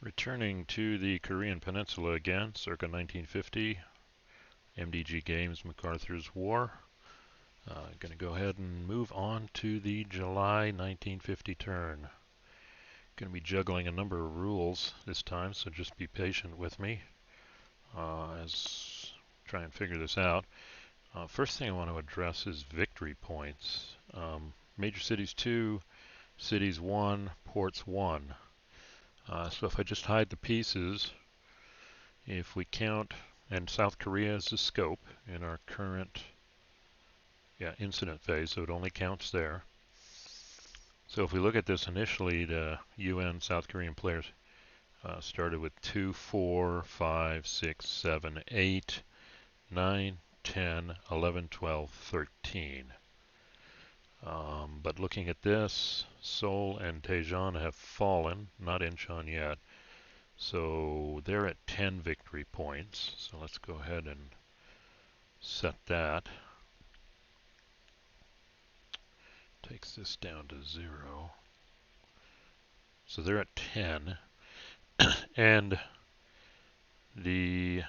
Returning to the Korean Peninsula again, circa 1950, MDG Games, MacArthur's War. Going to go ahead and move on to the July 1950 turn. Going to be juggling a number of rules this time, so just be patient with me as I try and figure this out. First thing I want to address is victory points. Major cities 2, cities 1, ports 1. So if I just hide the pieces, if we count, and South Korea is the scope in our current incident phase, so it only counts there. So if we look at this initially, the UN South Korean players started with 2, 4, 5, 6, 7, 8, 9, 10, 11, 12, 13. But looking at this, Seoul and Daejeon have fallen, not Incheon yet. So they're at 10 victory points. So let's go ahead and set that. Takes this down to 0. So they're at 10. And the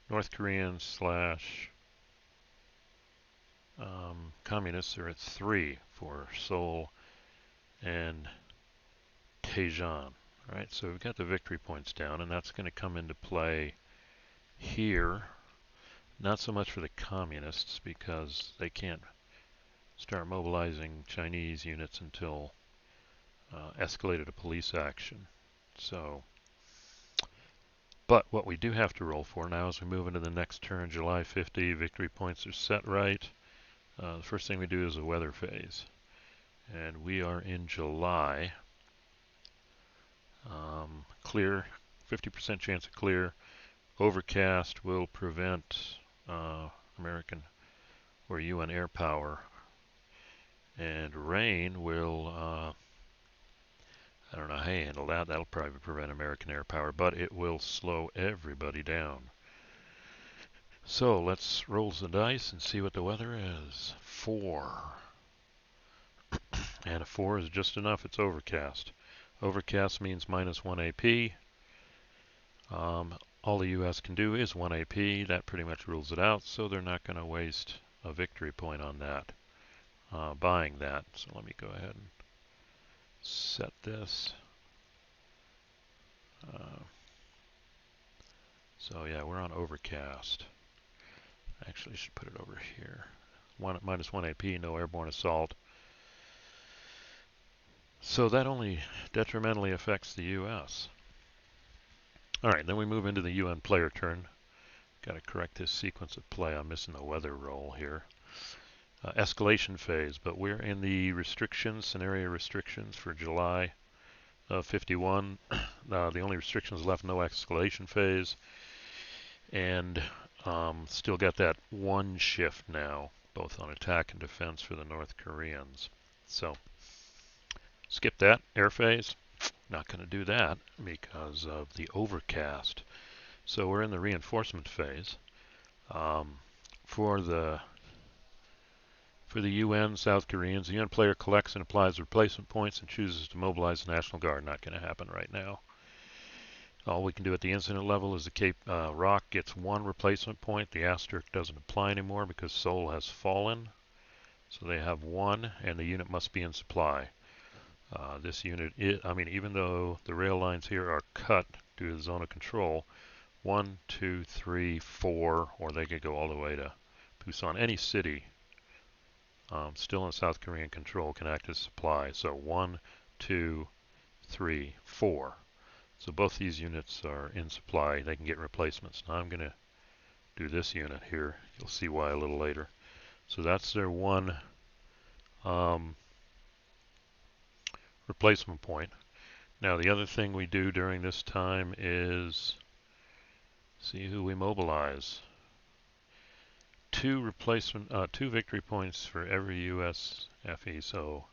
North Korean slash communists are at 3 for Seoul and Daejeon. Right, so we've got the victory points down, and that's going to come into play here. Not so much for the communists, because they can't start mobilizing Chinese units until escalated to police action. So, but what we do have to roll for now as we move into the next turn, July 50, victory points are set right. The first thing we do is a weather phase. And we are in July. Clear, 50% chance of clear. Overcast will prevent American or UN air power. And rain will, I don't know how you handle that. That'll probably prevent American air power, but it will slow everybody down. So let's roll the dice and see what the weather is. 4. And a 4 is just enough. It's overcast. Overcast means -1 AP. All the US can do is 1 AP. That pretty much rules it out, so they're not going to waste a victory point on that, buying that. So let me go ahead and set this. So yeah, we're on overcast. Actually, I should put it over here. -1 AP, no airborne assault. So that only detrimentally affects the US. Alright, then we move into the UN player turn. Got to correct this sequence of play. I'm missing the weather roll here. Escalation phase, but we're in the restrictions, scenario restrictions for July of 51. The only restrictions left, no escalation phase. And still got that one shift now, both on attack and defense for the North Koreans. So skip that air phase. Not going to do that because of the overcast. So we're in the reinforcement phase. For the UN South Koreans, the UN player collects and applies replacement points and chooses to mobilize the National Guard. Not going to happen right now. All we can do at the incident level is the Cape ROK gets 1 replacement point. The asterisk doesn't apply anymore because Seoul has fallen. So they have 1, and the unit must be in supply. This unit, even though the rail lines here are cut due to the zone of control, 1, 2, 3, 4, or they could go all the way to Pusan. Any city still in South Korean control can act as supply. So 1, 2, 3, 4. So both these units are in supply. They can get replacements. Now I'm going to do this unit here. You'll see why a little later. So that's their 1 replacement point. Now the other thing we do during this time is see who we mobilize. 2 victory points for every US FE. So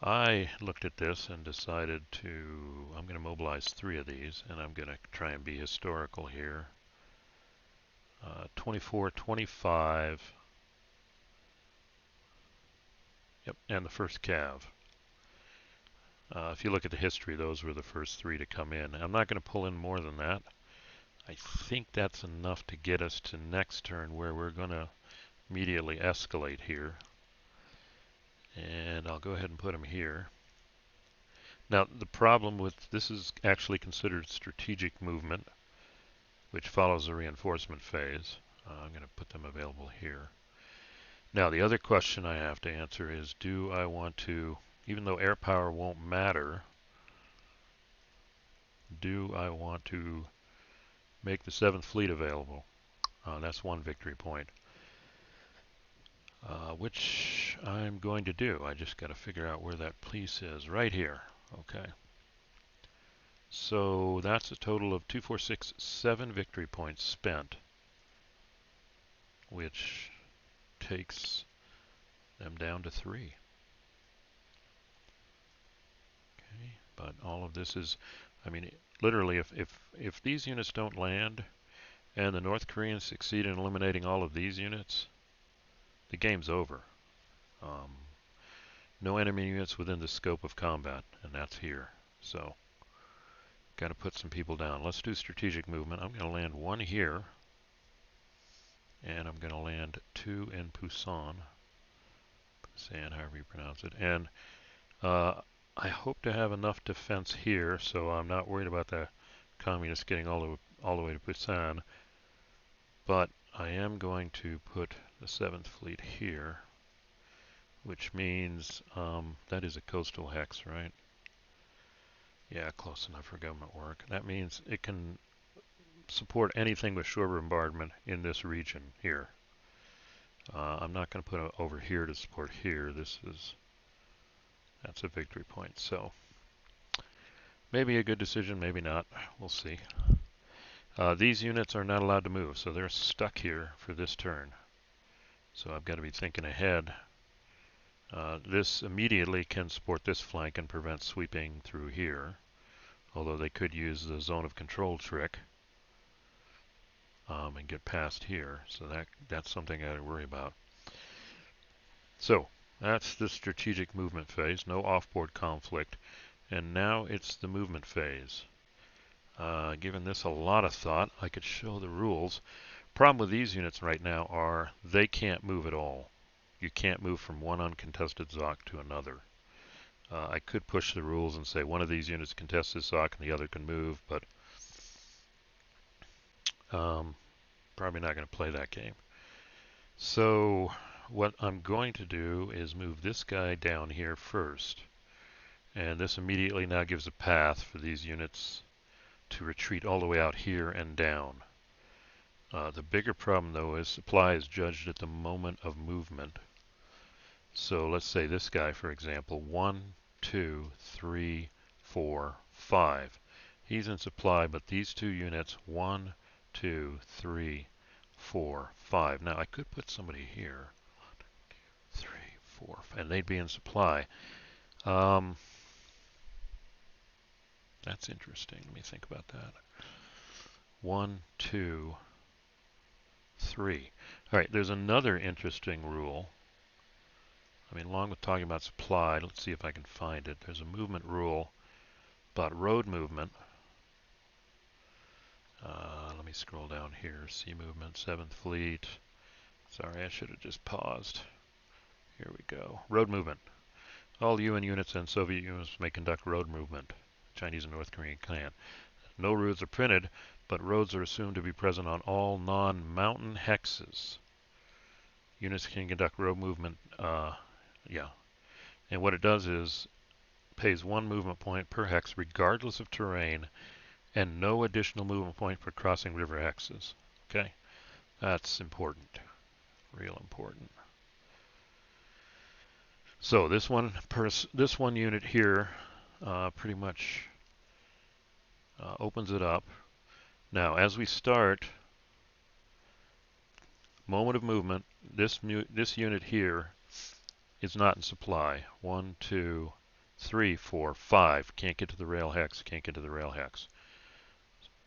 I looked at this and decided I'm going to mobilize 3 of these, and I'm going to try and be historical here. 24, 25, yep, and the 1st Cav. If you look at the history, those were the first 3 to come in. I'm not going to pull in more than that. I think that's enough to get us to next turn where we're going to immediately escalate here. And I'll go ahead and put them here. Now, the problem with this is actually considered strategic movement, which follows a reinforcement phase. I'm going to put them available here. Now, the other question I have to answer is, do I want to, even though air power won't matter, do I want to make the 7th Fleet available? That's 1 victory point, which I'm going to do. I just got to figure out where that piece is. Right here. Okay. So that's a total of 2, 4, 6, 7 victory points spent, which takes them down to 3. Okay, but all of this is, I mean, literally, if these units don't land and the North Koreans succeed in eliminating all of these units, the game's over. No enemy units within the scope of combat, and that's here. So, got to put some people down. Let's do strategic movement. I'm going to land 1 here, and I'm going to land 2 in Pusan. Pusan, however you pronounce it. And I hope to have enough defense here, so I'm not worried about the communists getting all the way to Pusan. But I am going to put the 7th Fleet here, which means that is a coastal hex, right? Yeah, close enough for government work. That means it can support anything with shore bombardment in this region here. I'm not going to put it over here to support here. That's a victory point. So maybe a good decision, maybe not. We'll see. These units are not allowed to move, so they're stuck here for this turn. So I've got to be thinking ahead. This immediately can support this flank and prevent sweeping through here, although they could use the zone of control trick and get past here. So that's something I got to worry about. So that's the strategic movement phase, no offboard conflict. And now it's the movement phase. Given this a lot of thought, I could show the rules. Problem with these units right now are they can't move at all. You can't move from one uncontested ZOC to another. I could push the rules and say one of these units contests this ZOC and the other can move, but probably not going to play that game. So what I'm going to do is move this guy down here first. And this immediately now gives a path for these units to retreat all the way out here and down. The bigger problem, though, is supply is judged at the moment of movement. So let's say this guy, for example, 1, 2, 3, 4, 5. He's in supply, but these 2 units, 1, 2, 3, 4, 5. Now I could put somebody here, 3, 4, and they'd be in supply. That's interesting. Let me think about that. 1, 2, 3. All right, there's another interesting rule. I mean, along with talking about supply, let's see if I can find it. There's a movement rule about road movement. Let me scroll down here. Sea movement, 7th Fleet. Sorry, I should have just paused. Here we go. Road movement. All UN units and Soviet units may conduct road movement. Chinese and North Korean can't. No routes are printed, but roads are assumed to be present on all non-mountain hexes. Units can conduct road movement, and what it does is pays 1 movement point per hex regardless of terrain, and no additional movement point for crossing river hexes. Okay, that's important, real important. So this one unit here pretty much opens it up. Now, as we start, moment of movement, this unit here is not in supply. 1, 2, 3, 4, 5. Can't get to the rail hex, can't get to the rail hex.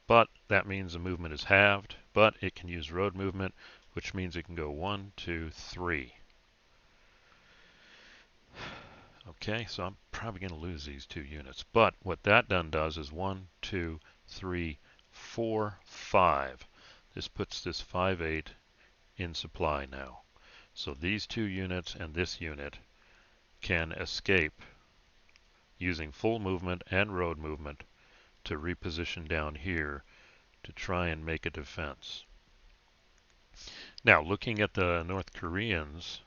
But that means the movement is halved, but it can use road movement, which means it can go 1, 2, 3. Okay, so I'm probably going to lose these 2 units. But what that then does is 1, 2, 3, 4, 5. This puts this 5/8 in supply now. So these 2 units and this unit can escape using full movement and road movement to reposition down here to try and make a defense. Now, looking at the North Koreans,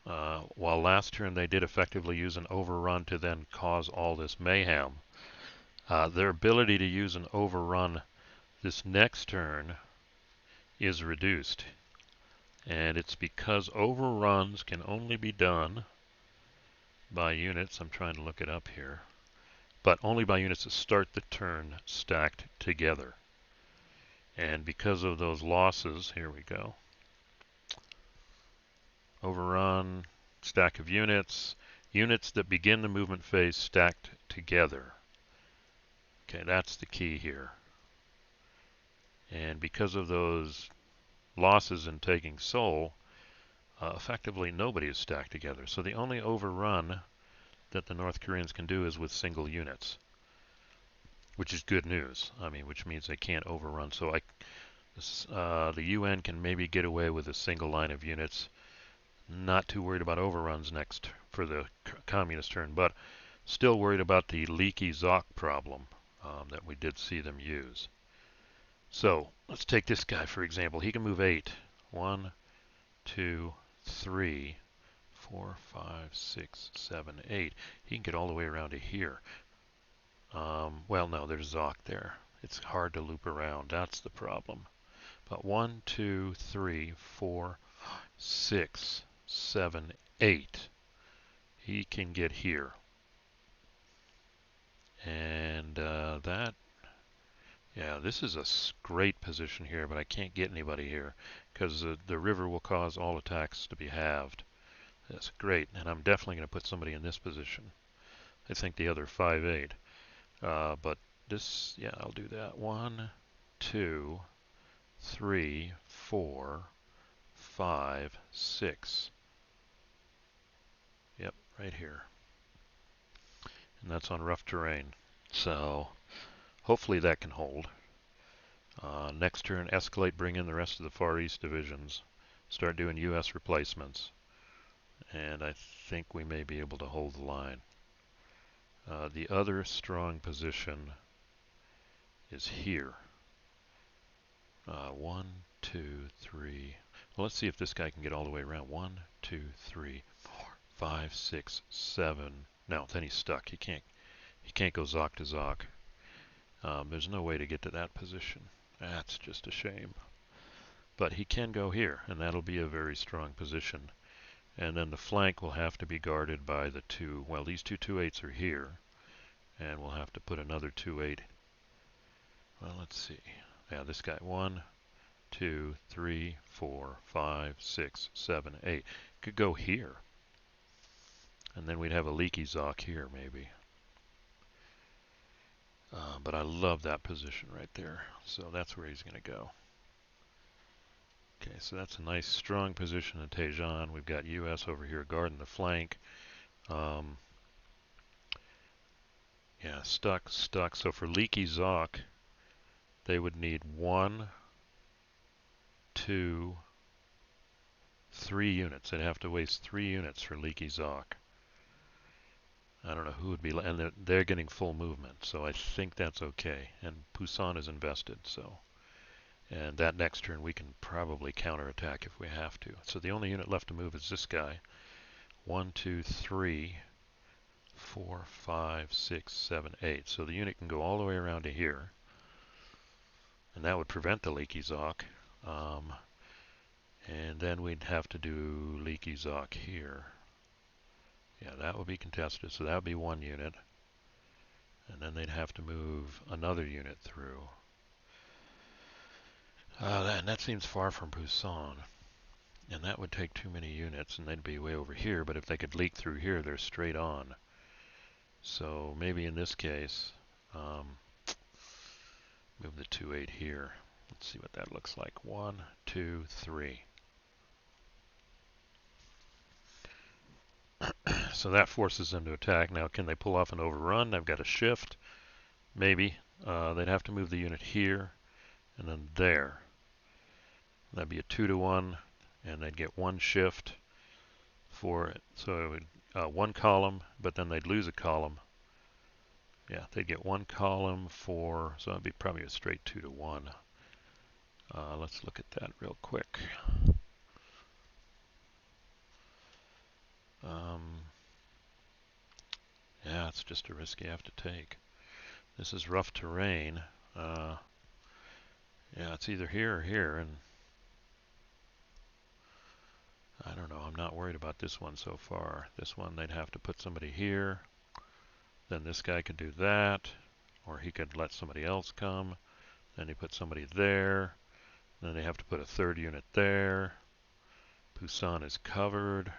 while last turn they did effectively use an overrun to then cause all this mayhem, their ability to use an overrun this next turn is reduced. And it's because overruns can only be done by units, I'm trying to look it up here, but only by units that start the turn stacked together. And because of those losses, here we go. Overrun, stack of units, units that begin the movement phase stacked together. Okay, that's the key here. And because of those losses in taking Seoul, effectively nobody is stacked together. So the only overrun that the North Koreans can do is with single units, which is good news. I mean, which means they can't overrun. So the UN can maybe get away with a single line of units. Not too worried about overruns next for the communist turn, but still worried about the leaky ZOC problem that we did see them use. So let's take this guy for example. He can move 8. 1, 2, 3, 4, 5, 6, 7, 8. He can get all the way around to here. Well, no, there's ZOC there. It's hard to loop around. That's the problem. But 1, 2, 3, 4, 6, 7, 8. He can get here. And yeah, this is a great position here, but I can't get anybody here because the river will cause all attacks to be halved. That's great, and I'm definitely going to put somebody in this position. I think the other 5/8. But this, yeah, I'll do that. 1, 2, 3, 4, 5, 6. Yep, right here. And that's on rough terrain. So hopefully that can hold. Next turn, escalate, bring in the rest of the Far East divisions. Start doing U.S. replacements. And I think we may be able to hold the line. The other strong position is here. 1, 2, 3. Well, let's see if this guy can get all the way around. 1, 2, 3, 4, 5, 6, 7. No, then he's stuck. He can't go ZOC to ZOC. There's no way to get to that position. That's just a shame. But he can go here, and that'll be a very strong position. And then the flank will have to be guarded by the two. Well, these two 2/8s are here, and we'll have to put another 2/8. Well, let's see. Yeah, this guy. 1, 2, 3, 4, 5, 6, 7, 8. Could go here. And then we'd have a leaky ZOC here, maybe. But I love that position right there. So that's where he's going to go. Okay, so that's a nice strong position in Taejon. We've got U.S. over here guarding the flank. Yeah, stuck. So for leaky ZOC, they would need 1, 2, 3 units. They'd have to waste 3 units for leaky ZOC. I don't know who would be, and they're getting full movement, so I think that's okay. And Pusan is invested, so. And that next turn we can probably counterattack if we have to. So the only unit left to move is this guy. 1, 2, 3, 4, 5, 6, 7, 8. So the unit can go all the way around to here. And that would prevent the leaky ZOC. And then we'd have to do leaky ZOC here. Yeah, that would be contested, so that would be 1 unit. And then they'd have to move another unit through. And that seems far from Pusan. And that would take too many units, and they'd be way over here. But if they could leak through here, they're straight on. So maybe in this case, move the 2/8 here. Let's see what that looks like. 1, 2, 3. So that forces them to attack. Now, can they pull off an overrun? I've got a shift. Maybe. They'd have to move the unit here and then there. That'd be a 2-to-1, and they'd get one shift for it. So it would, one column, but then they'd lose a column. Yeah, they'd get one column for, so that'd be probably a straight 2-to-1. Let's look at that real quick. Yeah, it's just a risk you have to take. This is rough terrain. Yeah, it's either here or here, and I don't know. I'm not worried about this one so far. This one, they'd have to put somebody here. Then this guy could do that, or he could let somebody else come. Then he put somebody there. Then they have to put a third unit there. Pusan is covered.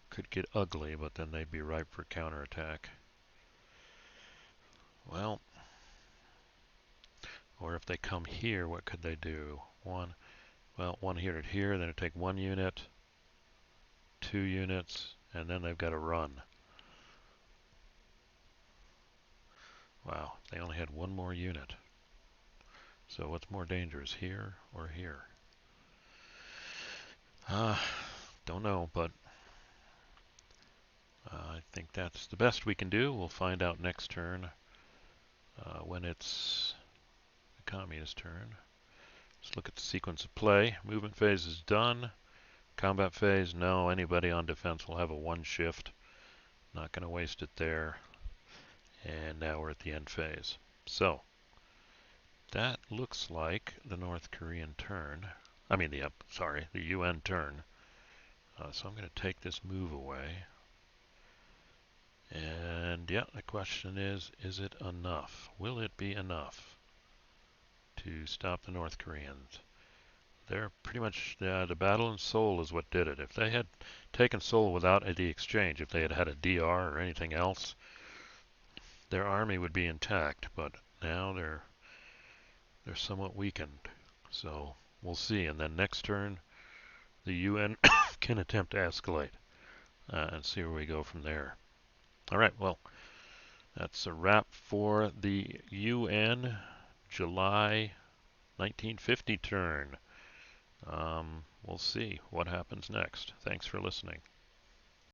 Could get ugly, but then they'd be ripe for counterattack. Well, or if they come here, what could they do? One here to here, then it'd take 1 unit, 2 units, and then they've got to run. Wow, they only had 1 more unit. So what's more dangerous, here or here? Don't know, but I think that's the best we can do. We'll find out next turn when it's the communist turn. Let's look at the sequence of play. Movement phase is done. Combat phase, no. Anybody on defense will have a 1 shift. Not going to waste it there. And now we're at the end phase. So that looks like the North Korean turn. I mean the UN turn. So I'm going to take this move away. And yeah, the question is it enough? Will it be enough to stop the North Koreans? They're pretty much, the battle in Seoul is what did it. If they had taken Seoul without the exchange, if they had had a DR or anything else, their army would be intact. But now they're somewhat weakened. So we'll see. And then next turn, the UN can attempt to escalate and see where we go from there. All right, well, that's a wrap for the UN July 1950 turn. We'll see what happens next. Thanks for listening.